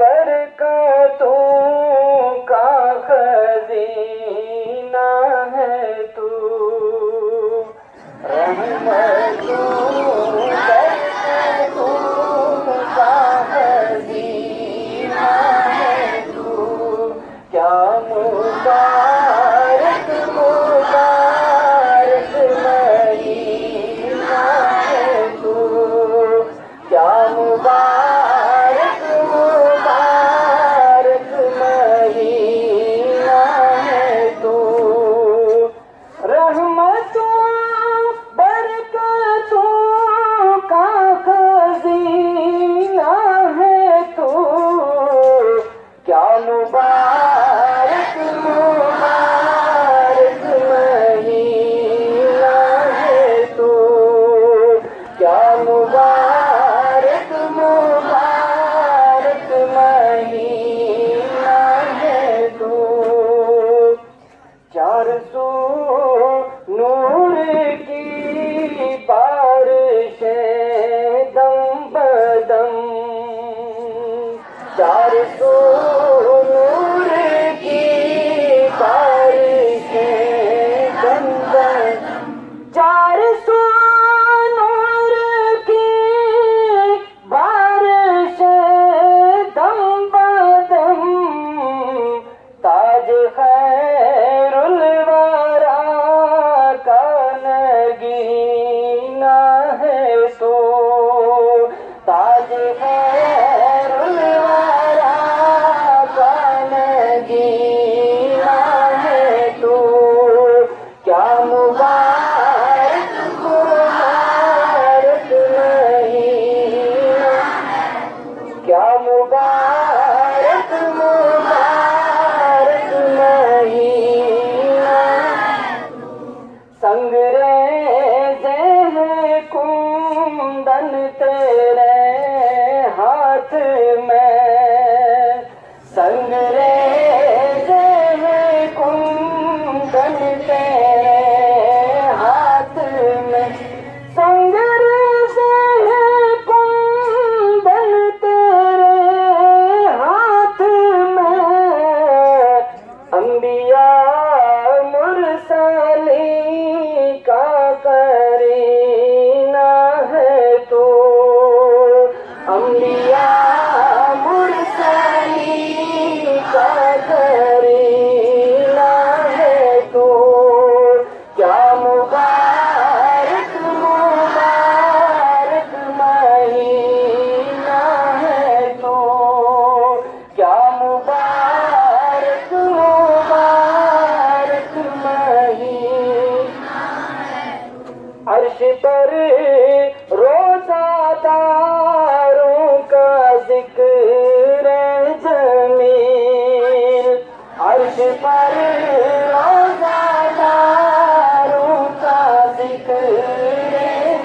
बरकतों का खजीना है तू रहमतों बरकतों का खजीना है तू क्या मुबारक मुबारक महीना है तू क्या मुबारक मुबारक महीना है तू रहमतों बरकतों का खजीना है तू क्या मुबारक मुबारक महीना है तू क्या मुबारक मुबारक महीना है तू चार सौ नूर की बारिशें दम बदम चार सौ नूर की बारिशें दम बदम चार सौ नूर की बारिशें दम बदम ताज खैरुल वरा का नगीना है तो ताज खैरुल वरा का नगीना है तो क्या मुबारक मुबारक महीना क्या मुबारक मुबारक महीना संगरेज़े हैं कुंदन तेरे हाथ में संगरेज़े हैं कुंदन तेरे हाथ में संगरेज़े हैं कुंदन तेरे हाथ में अंबिया मुरसली का करीना है तो अंबिया मुरसली का करीना है तो क्या मुबारक मुबारक महीना है तो क्या मुबारक मुबारक महीना अर्श पर रोज़ादारों का जिक्र जमील अर्श पर रोज़ादारों का जिक्र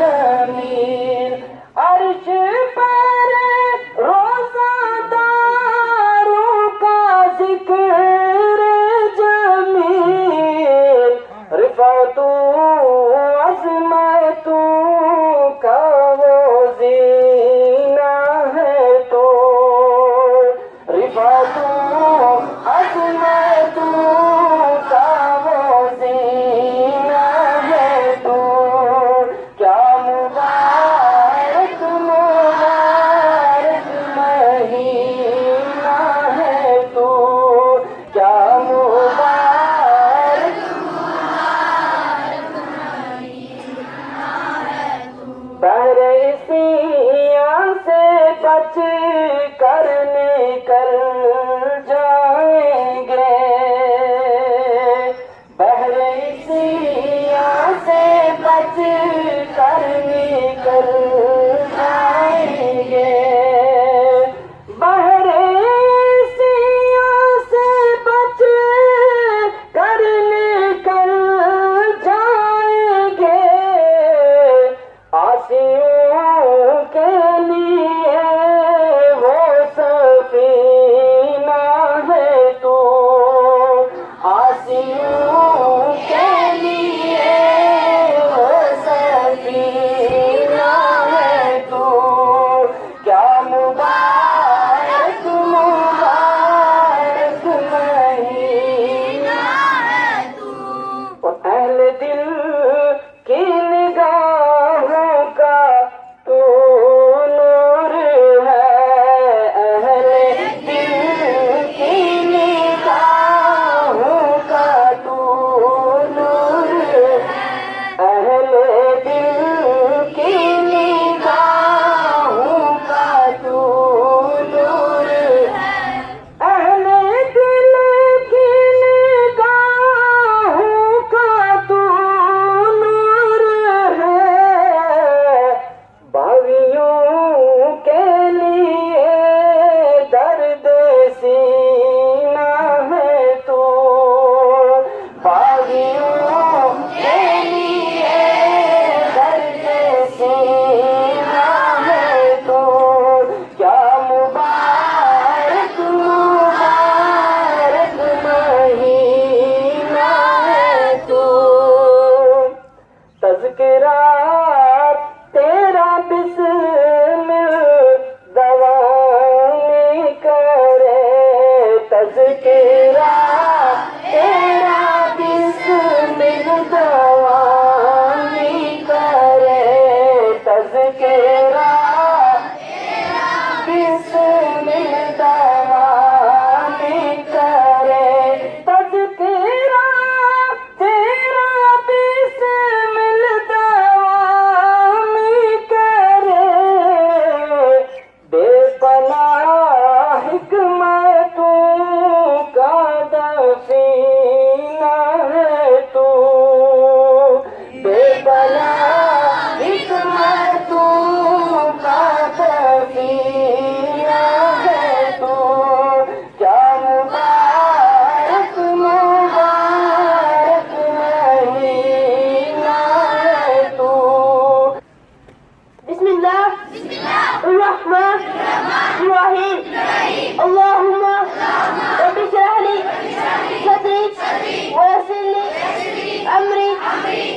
जमील अर्श पर रोज़ादारों का जिक्र जमील रिफ़ातों अज़मतों का वो ज़ीना है तो रिफ़ातों अज़मतों का वो ज़ीना है तो क्या मुबारक मुबारक महीना है तो क्या मुबारक बहरे सिया से बच कर निकल जाएंगे बहरे सिया से बच